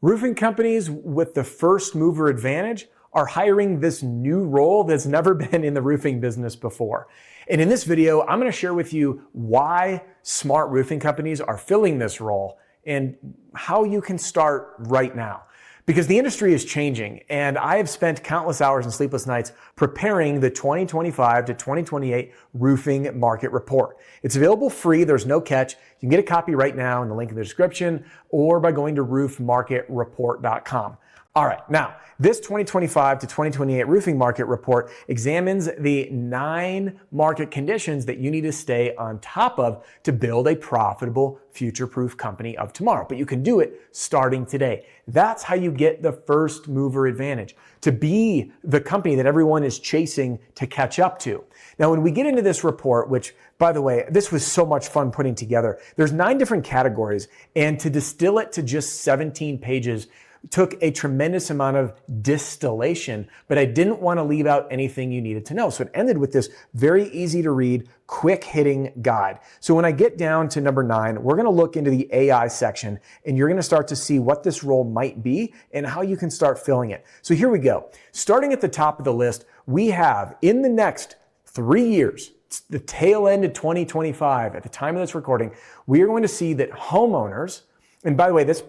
Roofing companies with the first mover advantage are hiring this new role that's never been in the roofing business before. And in this video, I'm going to share with you why smart roofing companies are filling this role and how you can start right now. Because the industry is changing, and I have spent countless hours and sleepless nights preparing the 2025 to 2028 roofing market report. It's available free. There's no catch. You can get a copy right now in the link in the description or by going to roofmarketreport.com. All right, now this 2025 to 2028 roofing market report examines the 9 market conditions that you need to stay on top of to build a profitable, future-proof company of tomorrow. But you can do it starting today. That's how you get the first mover advantage, to be the company that everyone is chasing to catch up to. Now, when we get into this report, which, by the way, this was so much fun putting together, there's 9 different categories, and to distill it to just 17 pages took a tremendous amount of distillation, but I didn't want to leave out anything you needed to know. So it ended with this very easy to read, quick hitting guide. So when I get down to number 9, we're going to look into the AI section, and you're going to start to see what this role might be and how you can start filling it. So here we go. Starting at the top of the list, we have in the next 3 years, it's the tail end of 2025, at the time of this recording, we are going to see that homeowners, and by the way, this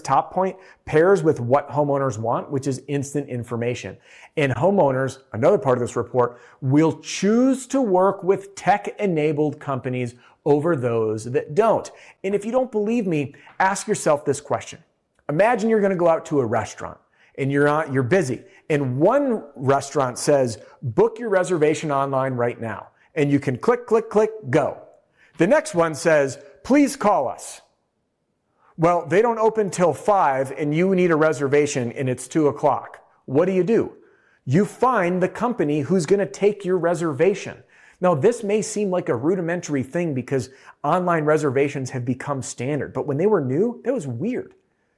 top point pairs with what homeowners want, which is instant information. And homeowners, another part of this report, will choose to work with tech-enabled companies over those that don't. And if you don't believe me, ask yourself this question. Imagine you're going to go out to a restaurant and you're busy. And one restaurant says, book your reservation online right now. And you can click, click, click, go. The next one says, please call us. Well, they don't open till 5 and you need a reservation and it's 2 o'clock. What do? You find the company who's going to take your reservation. Now, this may seem like a rudimentary thing because online reservations have become standard, but when they were new, that was weird.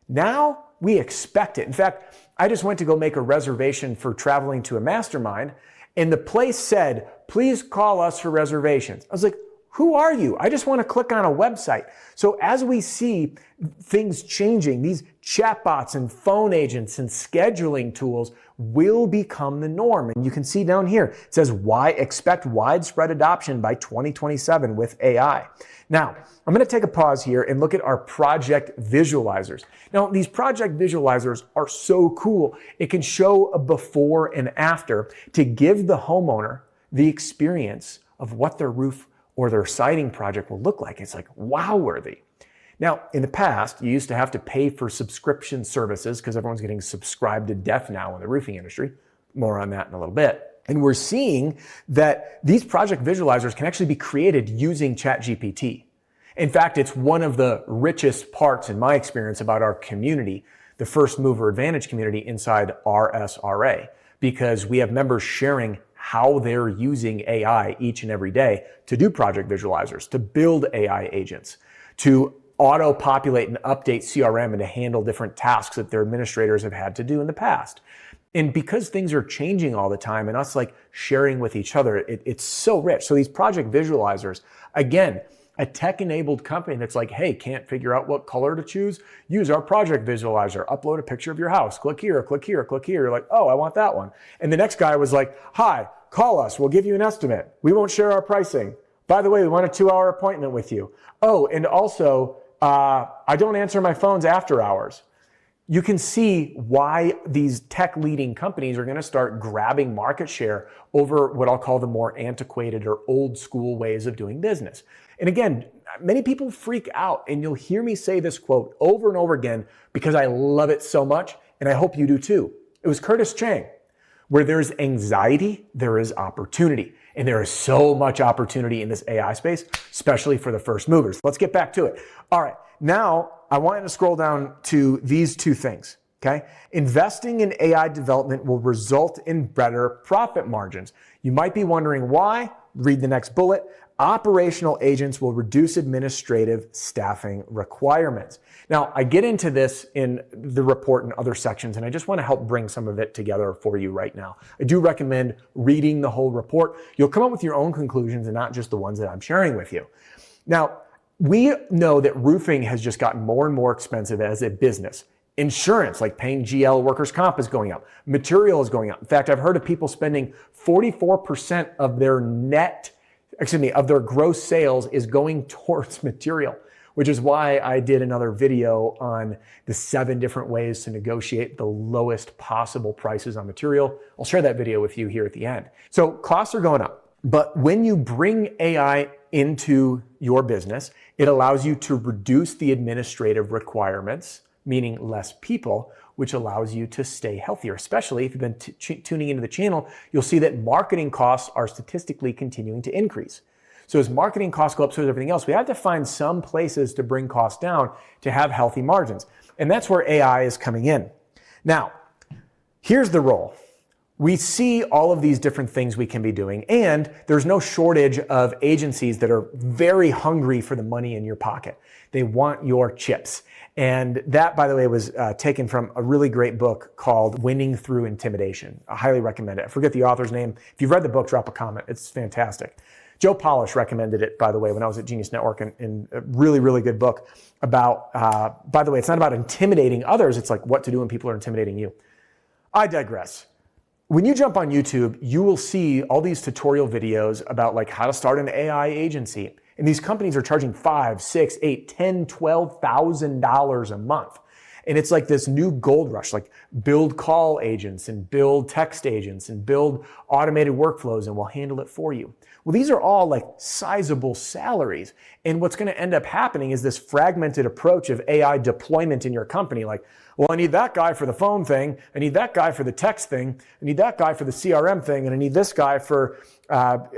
Now we expect it. In fact, I just went to go make a reservation for traveling to a mastermind, and the place said, please call us for reservations. I was like, who are you? I just want to click on a website. So as we see things changing, these chatbots and phone agents and scheduling tools will become the norm. And you can see down here, it says, why expect widespread adoption by 2027 with AI. Now, I'm going to take a pause here and look at our project visualizers. Now, these project visualizers are so cool. It can show a before and after to give the homeowner the experience of what their roof or their siding project will look like. It's like wow-worthy. Now, in the past, you used to have to pay for subscription services because everyone's getting subscribed to death now in the roofing industry. More on that in a little bit. And we're seeing that these project visualizers can actually be created using ChatGPT. In fact, it's one of the richest parts, in my experience, about our community, the first mover advantage community inside RSRA, because we have members sharing how they're using AI each and every day to do project visualizers, to build AI agents, to auto-populate and update CRM and to handle different tasks that their administrators have had to do in the past. And because things are changing all the time and us like sharing with each other, it's so rich. So these project visualizers, again, a tech-enabled company that's like, hey, can't figure out what color to choose? Use our project visualizer. Upload a picture of your house. Click here, click here, click here. You're like, oh, I want that one. And the next guy was like, hi, call us. We'll give you an estimate. We won't share our pricing. By the way, we want a 2-hour appointment with you. Oh, and also, I don't answer my phones after hours. You can see why these tech-leading companies are going to start grabbing market share over what I'll call the more antiquated or old-school ways of doing business. And again, many people freak out, and you'll hear me say this quote over and over again because I love it so much, and I hope you do too. It was Curtis Chang. Where there's anxiety, there is opportunity. And there is so much opportunity in this AI space, especially for the first movers. Let's get back to it. All right, now I want you to scroll down to these 2 things, okay? Investing in AI development will result in better profit margins. You might be wondering why. Read the next bullet. Operational agents will reduce administrative staffing requirements. Now, I get into this in the report and other sections, and I just want to help bring some of it together for you right now. I do recommend reading the whole report. You'll come up with your own conclusions and not just the ones that I'm sharing with you. Now, we know that roofing has just gotten more and more expensive as a business. Insurance, like paying GL workers' comp, is going up. Material is going up. In fact, I've heard of people spending 44% of their of their gross sales is going towards material, which is why I did another video on the 7 different ways to negotiate the lowest possible prices on material. I'll share that video with you here at the end. So costs are going up, but when you bring AI into your business, it allows you to reduce the administrative requirements, meaning less people, which allows you to stay healthier. Especially if you've been tuning into the channel, you'll see that marketing costs are statistically continuing to increase. So as marketing costs go up, so does everything else. We have to find some places to bring costs down to have healthy margins. And that's where AI is coming in. Now, here's the role. We see all of these different things we can be doing, and there's no shortage of agencies that are very hungry for the money in your pocket. They want your chips. And that, by the way, was taken from a really great book called Winning Through Intimidation. I highly recommend it. I forget the author's name. If you've read the book, drop a comment. It's fantastic. Joe Polish recommended it, by the way, when I was at Genius Network, in a really, really good book about, by the way, it's not about intimidating others. It's like what to do when people are intimidating you. I digress. When you jump on YouTube, you will see all these tutorial videos about like how to start an AI agency. And these companies are charging $5,000, $6,000, $8,000, $10,000, $12,000 a month. And it's like this new gold rush, like build call agents and build text agents and build automated workflows and we'll handle it for you. Well, these are all like sizable salaries. And what's going to end up happening is this fragmented approach of AI deployment in your company. Like, well, I need that guy for the phone thing. I need that guy for the text thing. I need that guy for the CRM thing. And I need this guy for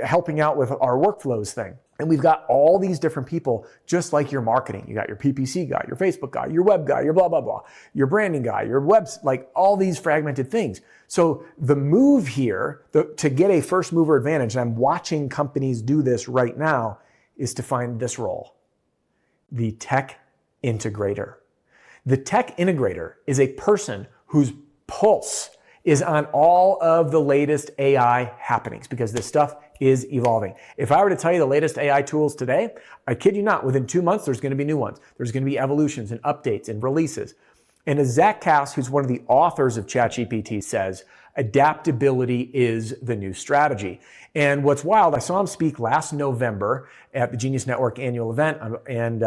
helping out with our workflows thing. And we've got all these different people, just like your marketing. You got your PPC guy, your Facebook guy, your web guy, your blah, blah, blah, your branding guy, your like all these fragmented things. So the move here to get a first mover advantage, and I'm watching companies do this right now, is to find this role, the tech integrator. The tech integrator is a person whose pulse is on all of the latest AI happenings, because this stuff is evolving. If I were to tell you the latest AI tools today, I kid you not, within 2 months, there's going to be new ones. There's going to be evolutions and updates and releases. And as Zach Cass, who's one of the authors of ChatGPT, says, adaptability is the new strategy. And what's wild, I saw him speak last November at the Genius Network annual event, and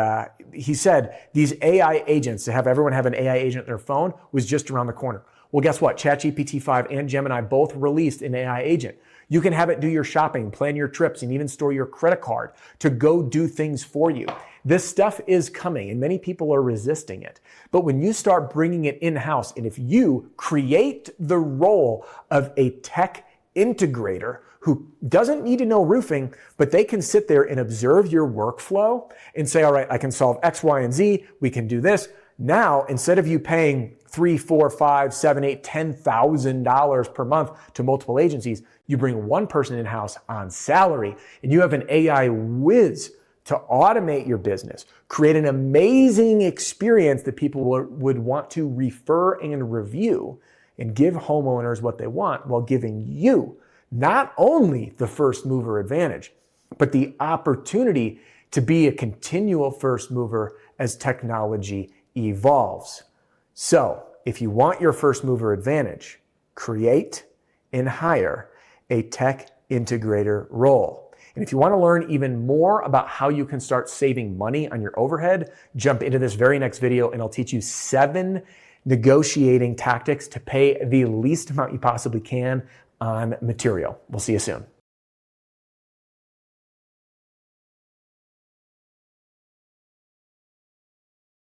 he said these AI agents, to have everyone have an AI agent on their phone, was just around the corner. Well, guess what? ChatGPT 5 and Gemini both released an AI agent. You can have it do your shopping, plan your trips, and even store your credit card to go do things for you. This stuff is coming, and many people are resisting it. But when you start bringing it in-house, and if you create the role of a tech integrator who doesn't need to know roofing, but they can sit there and observe your workflow and say, all right, I can solve X, Y, and Z. We can do this. Now, instead of you paying $3,000, $4,000, $7,000, $8,000, $10,000 per month to multiple agencies, you bring one person in-house on salary, and you have an AI whiz to automate your business, create an amazing experience that people would want to refer and review, and give homeowners what they want while giving you not only the first mover advantage, but the opportunity to be a continual first mover as technology evolves. So if you want your first mover advantage, create and hire a tech integrator role. And if you want to learn even more about how you can start saving money on your overhead, jump into this very next video and I'll teach you 7 negotiating tactics to pay the least amount you possibly can on material. We'll see you soon.